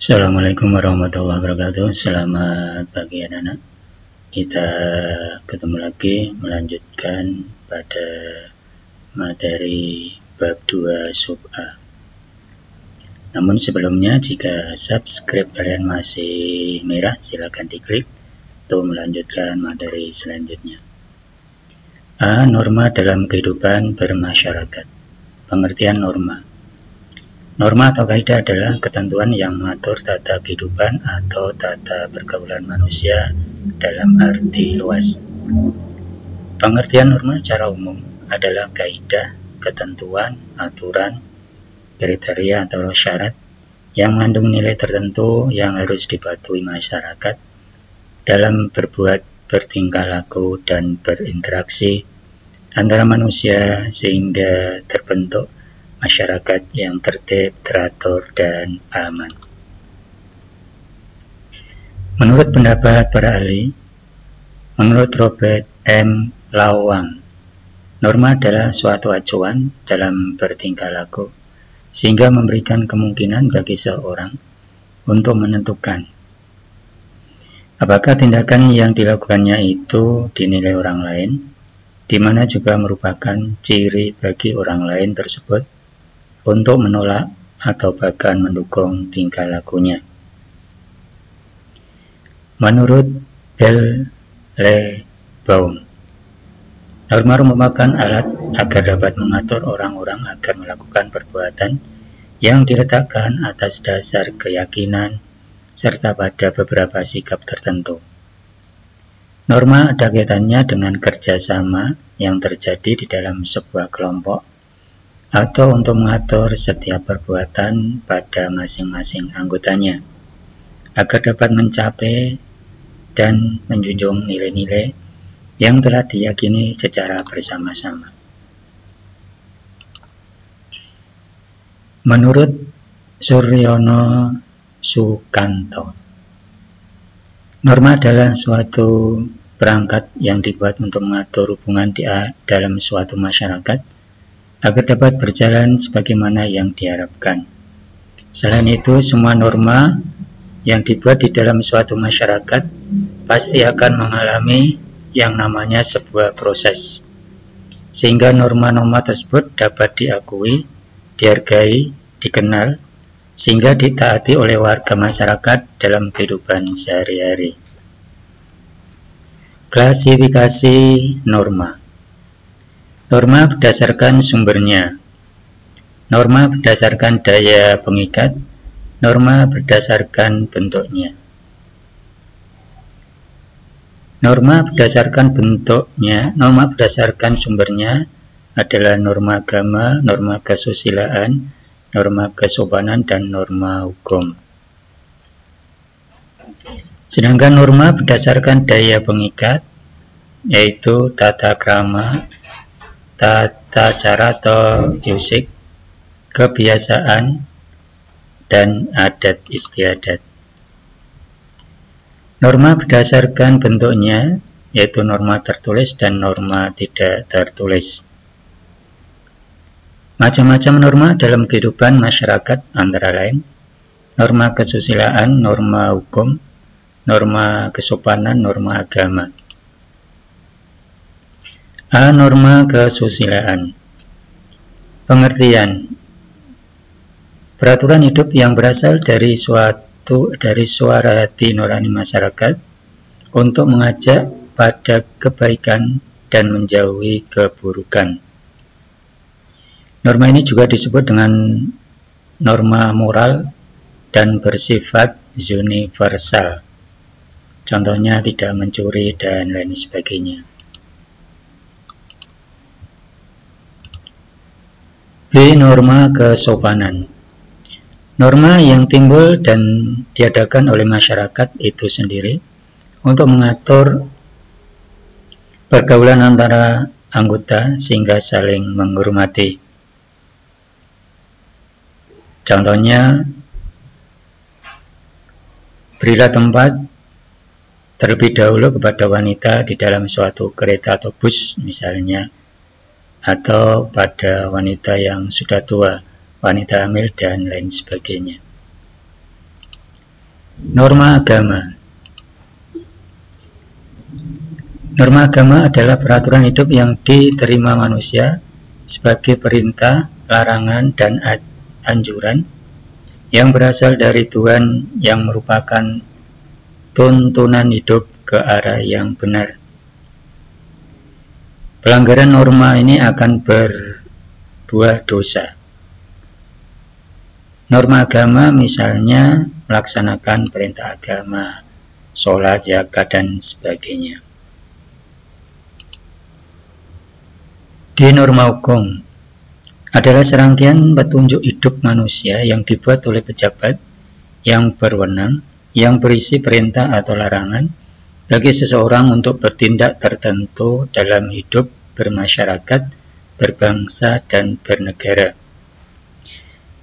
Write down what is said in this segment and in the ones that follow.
Assalamualaikum warahmatullahi wabarakatuh. Selamat pagi anak-anak. Kita ketemu lagi melanjutkan pada materi bab 2 sub A. Namun sebelumnya, jika subscribe kalian masih merah, silakan diklik untuk melanjutkan materi selanjutnya. A. Norma dalam kehidupan bermasyarakat. Pengertian norma. Norma atau kaidah adalah ketentuan yang mengatur tata kehidupan atau tata pergaulan manusia dalam arti luas. Pengertian norma secara umum adalah kaidah, ketentuan, aturan, kriteria atau syarat yang mengandung nilai tertentu yang harus dipatuhi masyarakat dalam berbuat, bertingkah laku, dan berinteraksi antara manusia sehingga terbentuk masyarakat yang tertib, teratur, dan aman. Menurut pendapat para ahli, menurut Robert M. Lawang, norma adalah suatu acuan dalam bertingkah laku, sehingga memberikan kemungkinan bagi seorang untuk menentukan apakah tindakan yang dilakukannya itu dinilai orang lain, di mana juga merupakan ciri bagi orang lain tersebut untuk menolak atau bahkan mendukung tingkah lakunya. Menurut Baum, norma merupakan alat agar dapat mengatur orang-orang agar melakukan perbuatan yang diletakkan atas dasar keyakinan serta pada beberapa sikap tertentu. Norma ada kaitannya dengan kerjasama yang terjadi di dalam sebuah kelompok atau untuk mengatur setiap perbuatan pada masing-masing anggotanya, agar dapat mencapai dan menjunjung nilai-nilai yang telah diyakini secara bersama-sama. Menurut Suryono Sukanto, norma adalah suatu perangkat yang dibuat untuk mengatur hubungan di dalam suatu masyarakat agar dapat berjalan sebagaimana yang diharapkan. Selain itu, semua norma yang dibuat di dalam suatu masyarakat pasti akan mengalami yang namanya sebuah proses, sehingga norma-norma tersebut dapat diakui, dihargai, dikenal, sehingga ditaati oleh warga masyarakat dalam kehidupan sehari-hari. Klasifikasi norma. Norma berdasarkan sumbernya. Norma berdasarkan daya pengikat. Norma berdasarkan bentuknya. Norma berdasarkan bentuknya, norma berdasarkan sumbernya adalah norma agama, norma kesusilaan, norma kesopanan, dan norma hukum. Sedangkan norma berdasarkan daya pengikat, yaitu tata krama, tata cara atau usik, kebiasaan, dan adat istiadat. Norma berdasarkan bentuknya, yaitu norma tertulis dan norma tidak tertulis. Macam-macam norma dalam kehidupan masyarakat antara lain norma kesusilaan, norma hukum, norma kesopanan, norma agama. A. Norma kesusilaan. Pengertian. Peraturan hidup yang berasal dari suara hati nurani masyarakat untuk mengajak pada kebaikan dan menjauhi keburukan. Norma ini juga disebut dengan norma moral dan bersifat universal. Contohnya tidak mencuri dan lain sebagainya. B. Norma kesopanan. Norma yang timbul dan diadakan oleh masyarakat itu sendiri untuk mengatur pergaulan antara anggota sehingga saling menghormati. Contohnya, berilah tempat terlebih dahulu kepada wanita di dalam suatu kereta atau bus misalnya, atau pada wanita yang sudah tua, wanita hamil, dan lain sebagainya. Norma agama. Norma agama adalah peraturan hidup yang diterima manusia sebagai perintah, larangan, dan anjuran yang berasal dari Tuhan yang merupakan tuntunan hidup ke arah yang benar. Pelanggaran norma ini akan berbuah dosa. Norma agama misalnya melaksanakan perintah agama, sholat, zakat, dan sebagainya. Di norma hukum adalah serangkaian petunjuk hidup manusia yang dibuat oleh pejabat yang berwenang, yang berisi perintah atau larangan bagi seseorang untuk bertindak tertentu dalam hidup, bermasyarakat, berbangsa, dan bernegara.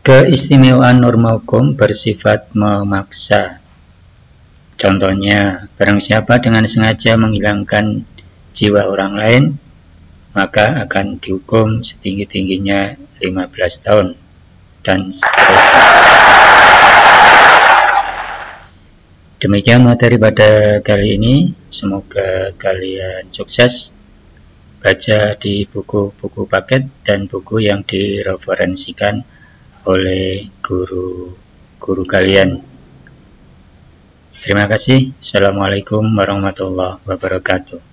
Keistimewaan norma hukum bersifat memaksa. Contohnya, barang siapa dengan sengaja menghilangkan jiwa orang lain, maka akan dihukum setinggi-tingginya 15 tahun, dan seterusnya. Demikian materi pada kali ini. Semoga kalian sukses baca di buku-buku paket dan buku yang direferensikan oleh guru-guru kalian. Terima kasih. Assalamualaikum warahmatullahi wabarakatuh.